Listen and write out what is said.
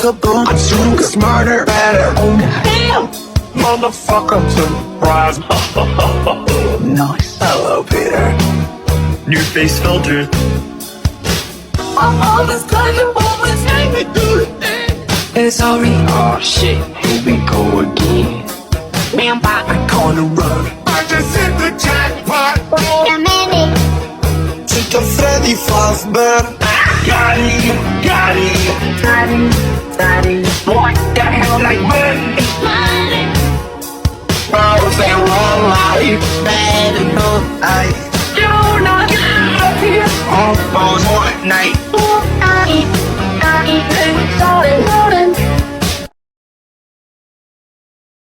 kaboom. I'm stronger, smarter, better. Oh damn, motherfucker, surprise. Nice. Hello, Peter. New face filter. I'm always playing moments, hang it, dude. Hey, sorry. Oh shit, here we go again. Man, I'm gonna run. I just hit the jackpot. Wait a minute. It's a Freddy Fazbear. Got it, got it. Daddy. What the hell, like money? Money. I was a wrong life. Bad enough life. You not get up here. All on one night. Daddy.